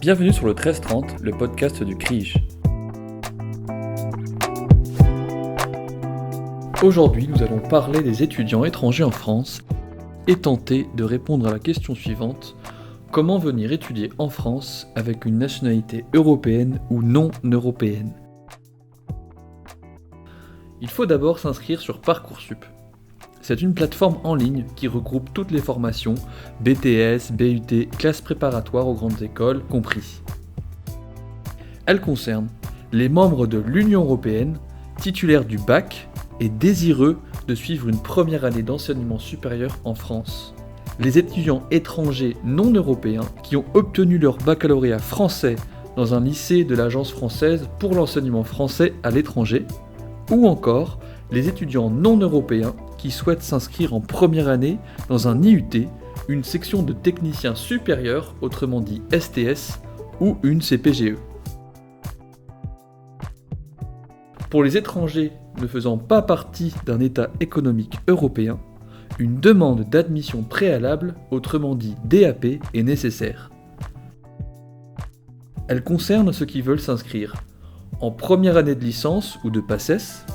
Bienvenue sur le 1330, le podcast du CRIJ. Aujourd'hui, nous allons parler des étudiants étrangers en France et tenter de répondre à la question suivante: comment venir étudier en France avec une nationalité européenne ou non européenne? Il faut d'abord s'inscrire sur Parcoursup. C'est une plateforme en ligne qui regroupe toutes les formations, BTS, BUT, classes préparatoires aux grandes écoles compris. Elle concerne les membres de l'Union européenne, titulaires du bac et désireux de suivre une première année d'enseignement supérieur en France. Les étudiants étrangers non européens qui ont obtenu leur baccalauréat français dans un lycée de l'Agence française pour l'enseignement français à l'étranger, ou encore les étudiants non européens qui souhaitent s'inscrire en première année dans un IUT, une section de technicien supérieur, autrement dit STS, ou une CPGE. Pour les étrangers ne faisant pas partie d'un État économique européen, une demande d'admission préalable, autrement dit DAP, est nécessaire. Elle concerne ceux qui veulent s'inscrire en première année de licence ou de PACES,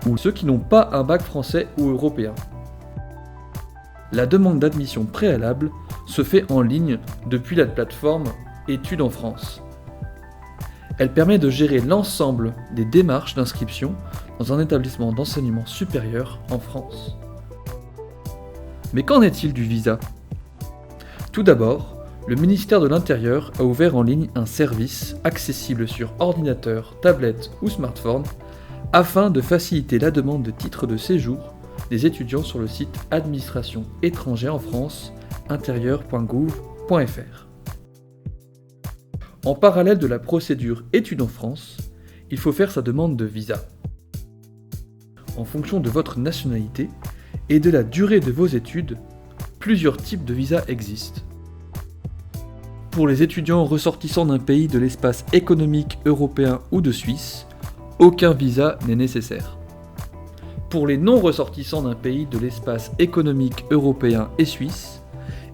ou ceux qui n'ont pas un bac français ou européen. La demande d'admission préalable se fait en ligne depuis la plateforme Études en France. Elle permet de gérer l'ensemble des démarches d'inscription dans un établissement d'enseignement supérieur en France. Mais qu'en est-il du visa ? Tout d'abord, le ministère de l'Intérieur a ouvert en ligne un service accessible sur ordinateur, tablette ou smartphone afin de faciliter la demande de titre de séjour des étudiants sur le site Administration étrangère en France, intérieur.gouv.fr. En parallèle de la procédure Études en France, il faut faire sa demande de visa. En fonction de votre nationalité et de la durée de vos études, plusieurs types de visas existent. Pour les étudiants ressortissants d'un pays de l'espace économique européen ou de Suisse, aucun visa n'est nécessaire. Pour les non-ressortissants d'un pays de l'espace économique européen et suisse,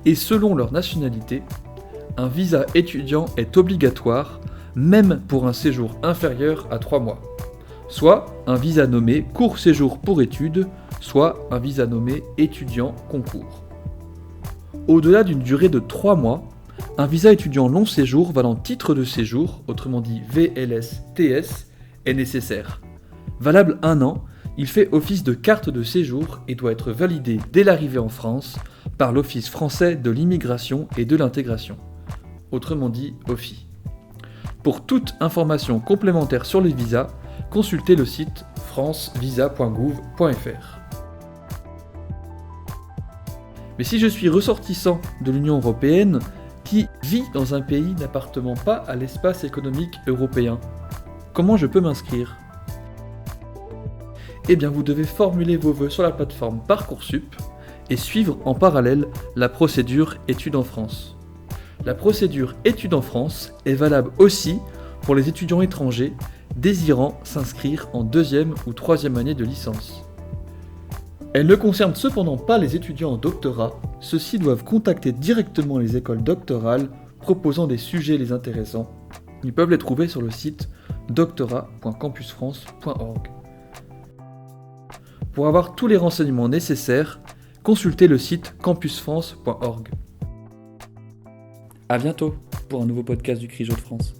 et selon leur nationalité, un visa étudiant est obligatoire, même pour un séjour inférieur à 3 mois, soit un visa nommé court séjour pour études, soit un visa nommé étudiant concours. Au-delà d'une durée de 3 mois, un visa étudiant long séjour valant titre de séjour, autrement dit VLS-TS, est nécessaire. Valable 1 an, il fait office de carte de séjour et doit être validé dès l'arrivée en France par l'Office français de l'immigration et de l'intégration, autrement dit OFII. Pour toute information complémentaire sur les visas, consultez le site francevisa.gouv.fr. Mais si je suis ressortissant de l'Union européenne qui vit dans un pays n'appartenant pas à l'espace économique européen, comment je peux m'inscrire ? Eh bien, vous devez formuler vos vœux sur la plateforme Parcoursup et suivre en parallèle la procédure Études en France. La procédure Études en France est valable aussi pour les étudiants étrangers désirant s'inscrire en 2e ou 3e année de licence. Elle ne concerne cependant pas les étudiants en doctorat, ceux-ci doivent contacter directement les écoles doctorales proposant des sujets les intéressant. Ils peuvent les trouver sur le site doctorat.campusfrance.org. Pour avoir tous les renseignements nécessaires, consultez le site campusfrance.org. À bientôt pour un nouveau podcast du CRIJ de France.